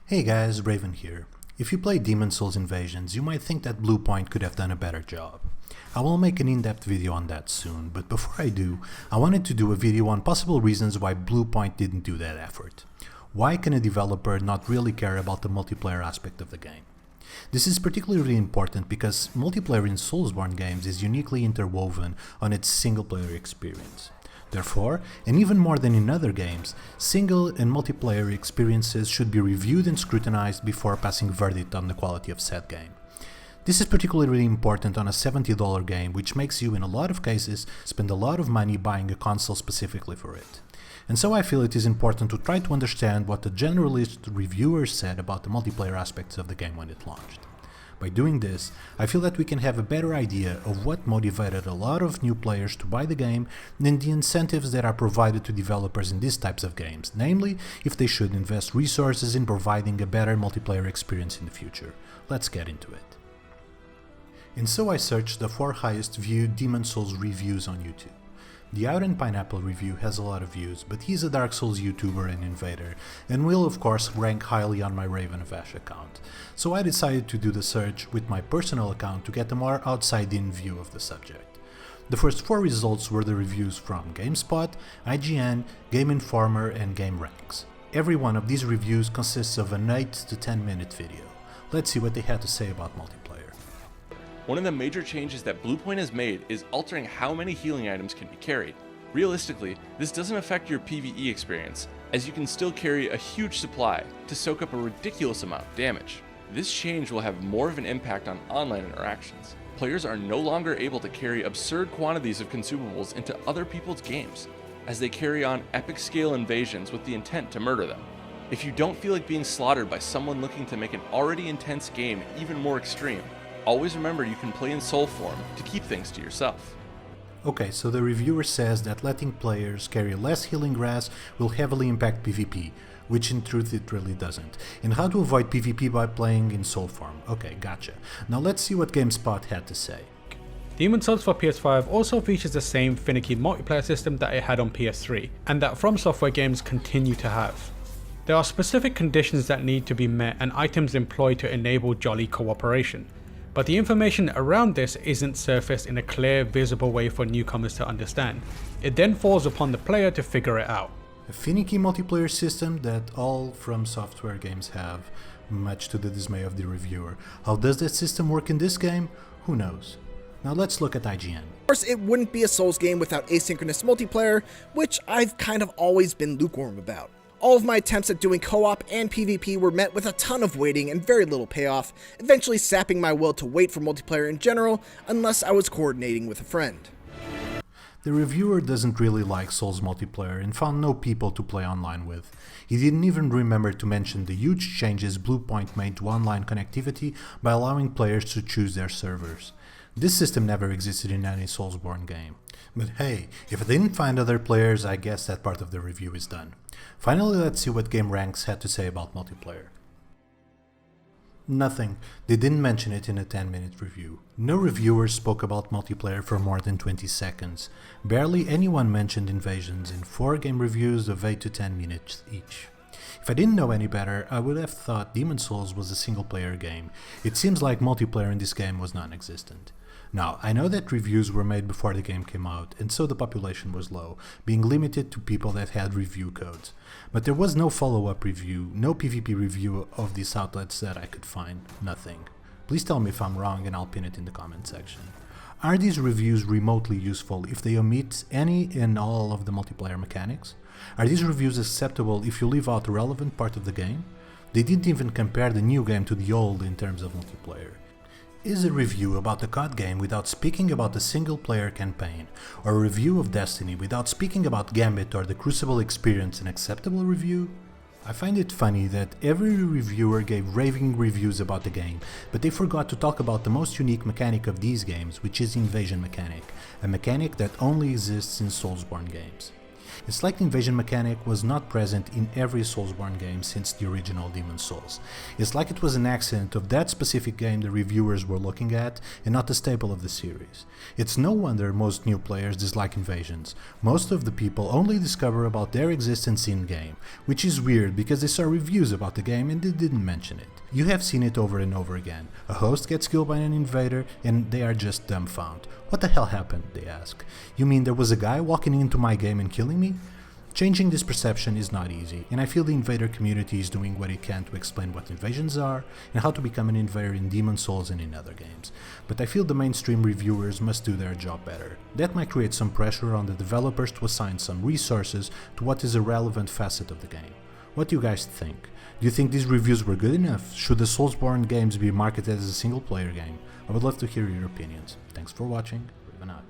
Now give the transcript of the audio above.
Hey guys, Raven here. If you play Demon's Souls Invasions, you might think that BluePoint could have done a better job. I will make an in-depth video on that soon, but before I do, I wanted to do a video on possible reasons why BluePoint didn't do that effort. Why can a developer not really care about the multiplayer aspect of the game? This is particularly important because multiplayer in Soulsborne games is uniquely interwoven on its single-player experience. Therefore, and even more than in other games, single and multiplayer experiences should be reviewed and scrutinized before passing verdict on the quality of said game. This is particularly important on a $70 game, which makes you, in a lot of cases, spend a lot of money buying a console specifically for it. And so I feel it is important to try to understand what the generalist reviewers said about the multiplayer aspects of the game when it launched. By doing this, I feel that we can have a better idea of what motivated a lot of new players to buy the game than the incentives that are provided to developers in these types of games, namely, if they should invest resources in providing a better multiplayer experience in the future. Let's get into it. And so I searched the 4 highest viewed Demon's Souls reviews on YouTube. The Out and Pineapple review has a lot of views, but he's a Dark Souls YouTuber and invader, and will of course rank highly on my Raven of Ash account. So I decided to do the search with my personal account to get a more outside-in view of the subject. The first 4 results were the reviews from GameSpot, IGN, Game Informer, and GameRanks. Every one of these reviews consists of an 8 to 10 minute video. Let's see what they had to say about multiplayer. One of the major changes that BluePoint has made is altering how many healing items can be carried. Realistically, this doesn't affect your PvE experience, as you can still carry a huge supply to soak up a ridiculous amount of damage. This change will have more of an impact on online interactions. Players are no longer able to carry absurd quantities of consumables into other people's games, as they carry on epic scale invasions with the intent to murder them. If you don't feel like being slaughtered by someone looking to make an already intense game even more extreme, always remember you can play in soul form to keep things to yourself. Okay, so the reviewer says that letting players carry less healing grass will heavily impact PvP, which in truth it really doesn't. And how to avoid PvP by playing in soul form. Okay, gotcha. Now let's see what GameSpot had to say. Demon's Souls for PS5 also features the same finicky multiplayer system that it had on PS3, and that From Software games continue to have. There are specific conditions that need to be met and items employed to enable jolly cooperation. But the information around this isn't surfaced in a clear, visible way for newcomers to understand. It then falls upon the player to figure it out. A finicky multiplayer system that all From Software games have, much to the dismay of the reviewer. How does that system work in this game? Who knows? Now let's look at IGN. Of course, it wouldn't be a Souls game without asynchronous multiplayer, which I've kind of always been lukewarm about. All of my attempts at doing co-op and PvP were met with a ton of waiting and very little payoff, eventually sapping my will to wait for multiplayer in general, unless I was coordinating with a friend. The reviewer doesn't really like Souls multiplayer and found no people to play online with. He didn't even remember to mention the huge changes BluePoint made to online connectivity by allowing players to choose their servers. This system never existed in any Soulsborne game. But hey, if I didn't find other players, I guess that part of the review is done. Finally, let's see what GameRanks had to say about multiplayer. Nothing. They didn't mention it in a 10-minute review. No reviewers spoke about multiplayer for more than 20 seconds. Barely anyone mentioned invasions in 4 game reviews of 8 to 10 minutes each. If I didn't know any better, I would have thought Demon's Souls was a single-player game. It seems like multiplayer in this game was non-existent. Now, I know that reviews were made before the game came out, and so the population was low, being limited to people that had review codes. But there was no follow-up review, no PvP review of these outlets that I could find. Nothing. Please tell me if I'm wrong and I'll pin it in the comment section. Are these reviews remotely useful if they omit any and all of the multiplayer mechanics? Are these reviews acceptable if you leave out the relevant part of the game? They didn't even compare the new game to the old in terms of multiplayer. Is a review about the COD game without speaking about the single-player campaign, or a review of Destiny without speaking about Gambit or the Crucible experience an acceptable review? I find it funny that every reviewer gave raving reviews about the game, but they forgot to talk about the most unique mechanic of these games, which is invasion mechanic, a mechanic that only exists in Soulsborne games. It's like the invasion mechanic was not present in every Soulsborne game since the original Demon's Souls. It's like it was an accident of that specific game the reviewers were looking at and not the staple of the series. It's no wonder most new players dislike invasions. Most of the people only discover about their existence in-game, which is weird because they saw reviews about the game and they didn't mention it. You have seen it over and over again. A host gets killed by an invader and they are just dumbfounded. What the hell happened? They ask. You mean there was a guy walking into my game and killing me? Changing this perception is not easy, and I feel the invader community is doing what it can to explain what invasions are and how to become an invader in Demon's Souls and in other games. But I feel the mainstream reviewers must do their job better. That might create some pressure on the developers to assign some resources to what is a relevant facet of the game. What do you guys think? Do you think these reviews were good enough? Should the Soulsborne games be marketed as a single player game? I would love to hear your opinions. Thanks for watching. Riven out.